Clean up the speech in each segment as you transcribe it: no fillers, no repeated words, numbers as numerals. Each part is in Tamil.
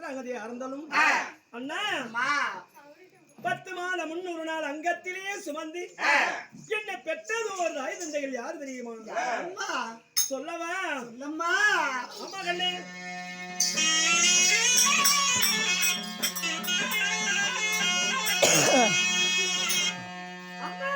சித்ராங்கதையா இருந்தாலும் அண்ணா 10 மாதம் 300 நாள் அங்கத்திலேயே சுமந்து என்னை பெற்றது ஒரு தாய் தந்தைகள் யாரு தெரியுமா? சொல்லவா? சொல்லம்மா. அம்மா கண்ணே அம்மா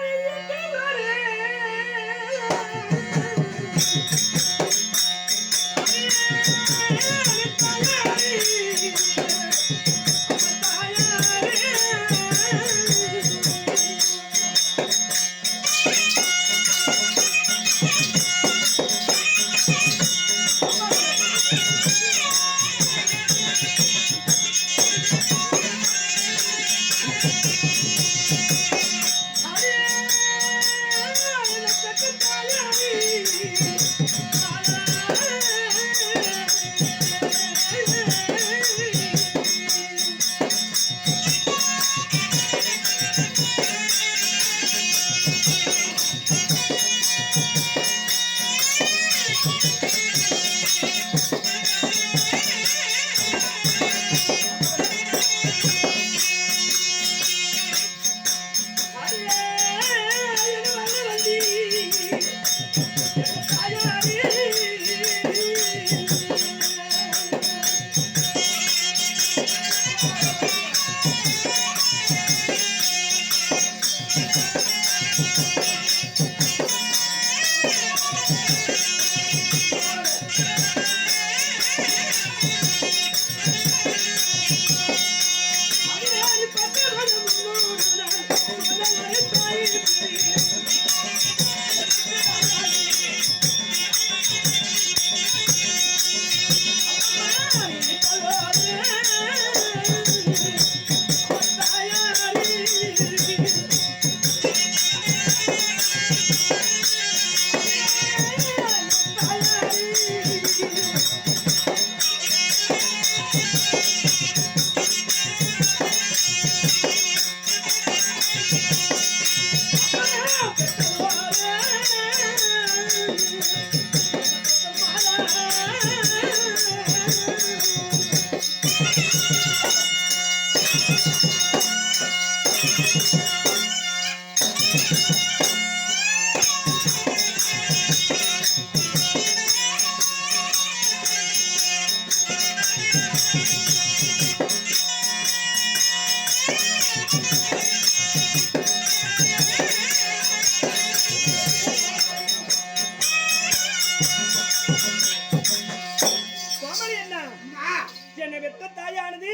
என்னை வெட்ட தாயானது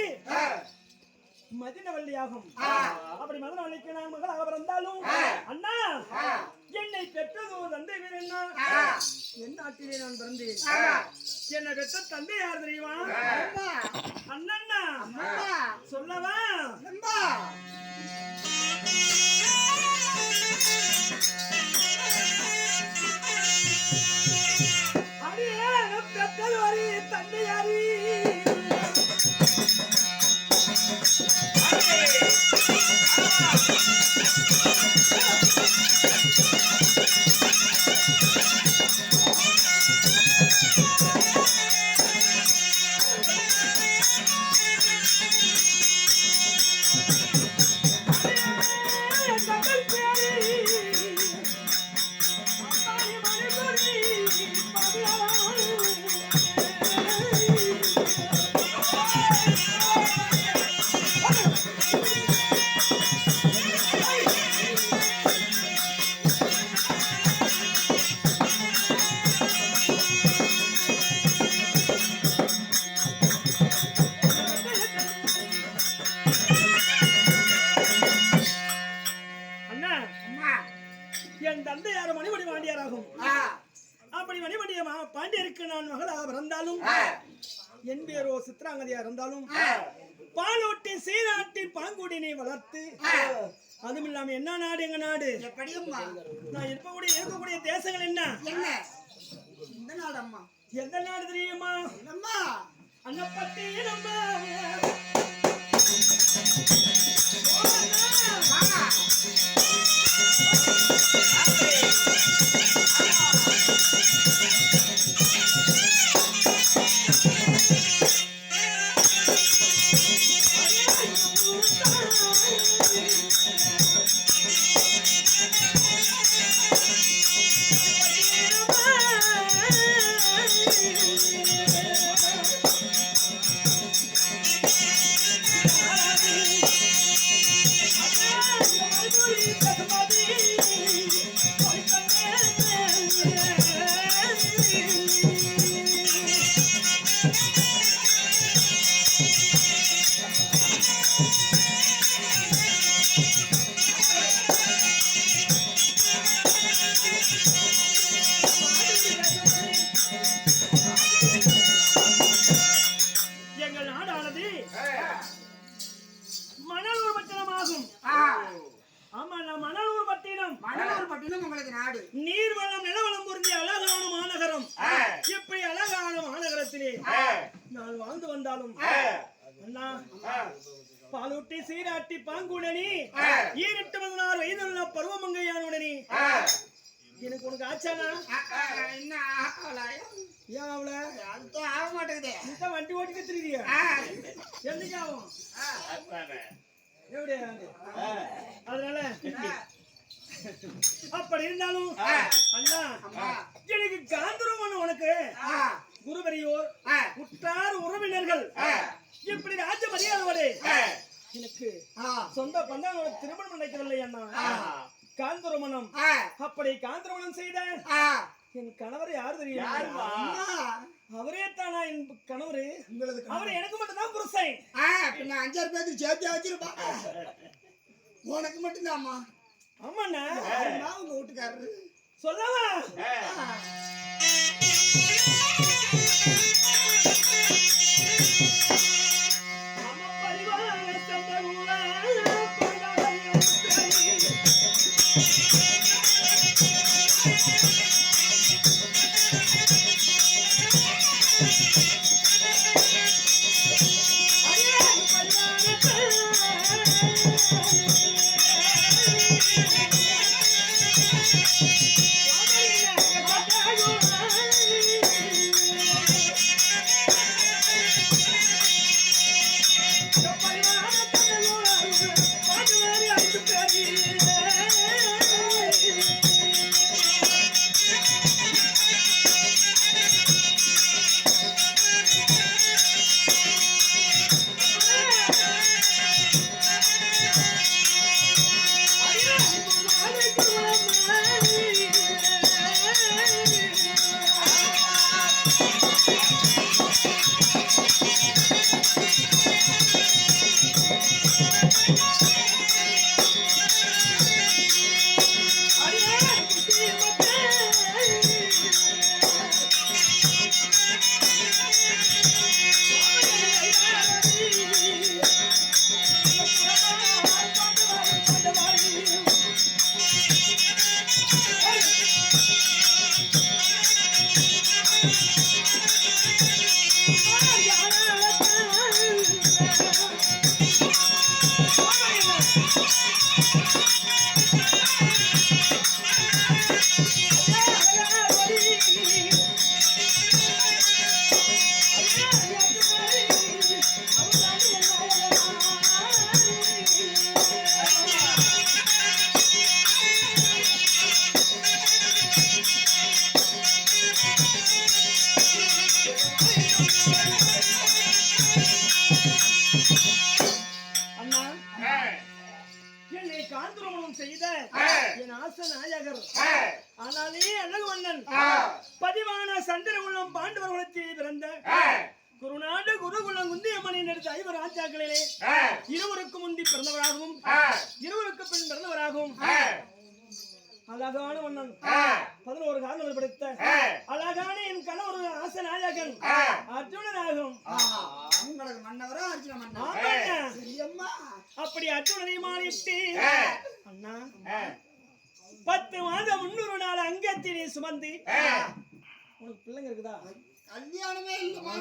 மதினவள்ளியாகும். அப்படி மதனவள்ளிக்கு நான் மகளாக பிறந்தாலும் அண்ணா என்னை பெற்றது ஒரு தந்தை வீரன்னா என் நாட்டிலே நான் பிறந்தேன். என்னை பெற்ற தந்தை யார் தெரியுமா? அண்ணா சொல்லவா? அடியே பெற்றது ஒரு தந்தை யாரு? என் தந்தை யாரும் மணிமணி பாண்டியராகும். அப்படி மணிமணிய பாண்டியருக்கு நான் மகளாக பிறந்தாலும் என் பேரோ சித்ராங்கதையா இருந்தாலும் பாலோட்டி சீராட்டி பாங்குடினை வளர்த்து அதுவும் இல்லாம என்ன நாடு எங்க நாடு நான் இருக்கக்கூடிய தேசங்கள் என்ன எந்த நாடு தெரியுமா? அன்னப்பட்டி நம்ம என்பதானது மணலூர் பட்டணமாகும். ஆமா, நான் மணலூர் பட்டினம். மணலூர் பட்டினம் உங்களுக்கு நாடு. நீர்வளம் நிலவளம் பொருந்திய அழகான மாநகரம். இப்படி அழகான மாநகரத்திலே நான் வாழ்ந்து வந்தாலும் அண்ணா, பாலூட்டி சீராட்டி பாங்குடனே 18 வயதுள்ள பருவமங்கையானுடனே எனக்கு உனக்கு ஆச்சானா? என்ன ஏன் அவள ஆக மாட்டேங்குது. நீ வண்டி ஓட்டிக்க தெரியுதியா? என்னைக்கு ஆகும்? எப்படி? அதனால அப்படி இருந்தாலும் அண்ணா, எனக்கு காந்தரவன் உனக்கு குருவரியோர் உற்றார் உறவினர்கள் இப்படி ராஜ மரியாதை எனக்கு சொந்த பந்தங்களோட திருமணம் நினைக்கவில்லை அண்ணா. காந்தரமணம் அப்படி காந்தரமணம் செய்த என் கணவர் யாரு தெரியும்? அவரே தானா என் கணவரு? அவரு எனக்கு மட்டும் தான் புருஷன். பின்ன 5 பேருக்கு சேர்த்து வச்சிருப்பா. உனக்கு மட்டும் தான்மா. ஆமாண்ணா, உங்க வீட்டுக்காரரு சொல்லவா? பதிவான சந்திர குலம் பாண்டவர் குலத்தில் பிறந்த குருநாடு குருகுலம் குந்தியம்மனின் எடுத்த 5 ராஜாக்களிலே இருவருக்கு முந்தி பிறந்தவராகவும் இருவருக்கு பின் பிறந்தவராகவும் அழகான மன்னன் 11 காலங்கள் படைத்த அழகான என் கணவர் ஆசநாயகன் அர்ஜுனனாகும். மன்னவரா அர்ஜுன மன்னன்? அப்படி அர்ஜுனனை மாறிட்டு அண்ணா 10 மாதம் 300 நாள் அங்கத்தினை சுமந்து உனக்கு பிள்ளைங்க இருக்குதா? கல்யாணமே இல்லமா?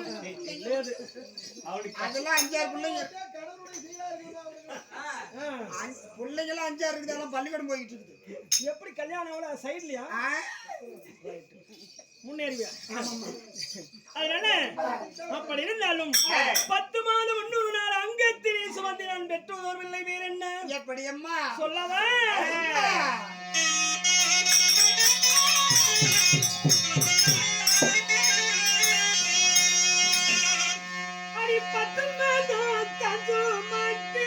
அதெல்லாம் 5-6 பிள்ளைங்க. பிள்ளைங்களாம் 5-6 இருக்குது. அதெல்லாம் பள்ளிக்கூடம் போயிட்டு இருக்குது. எப்படி கல்யாணம் சைட்லயா முன்னேறியா? அதனால அப்படி இருந்தாலும் 10 மாதம் 300 நாள் அங்கத்தினை சுமந்து நான் பெற்றோர் பிள்ளை வேற என்ன? எப்படி அம்மா சொல்லவா? அடி 10 மாதம் தந்து மாட்டி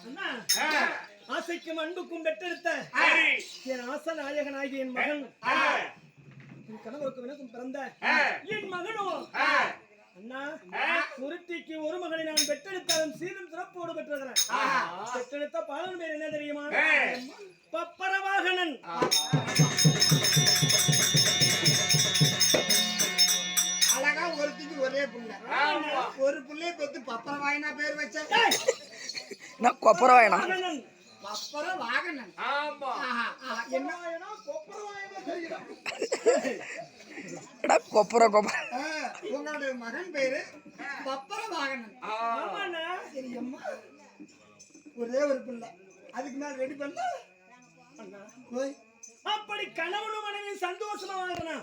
அண்ணா, ஆசைக்கும் அன்புக்கும் பெற்றெடுத்த என் ஆசை நாயகனாகிய என் மகன் என் கணவருக்கு வினக்கும் பிறந்த என் மகனோ அண்ணா ஒருத்திக்கு ஒரு மகனை நான் பெற்றெடுத்தாலும் சீரும் சிறப்போடு பெற்றிருக்கிறேன். பெற்றெடுத்த பாலன் பேர் என்ன தெரியுமா? பப்பரவாகனன். அழகா ஒருத்திக்கு ஒரே புள்ள, ஒரு புள்ளைய பெத்து பப்பர வாயினா பேர் வச்ச கொப்பர வாயனா வாகனன். பப்பர வாகனன். ஆமா என்ன வாயனா கொப்பர வாயனா தெரியும். கொப்பர கொப்பர உங்களுடைய மகன் பேரு பப்பர வாகனன். ஆமாண்ணா. சரி அம்மா, ஒரே ஒரு பிள்ளை, அதுக்கு மேல ரெடி பண்ண அண்ணா, போய் அப்படி கணவனும் மனைவி சந்தோஷமா வாழ்றனா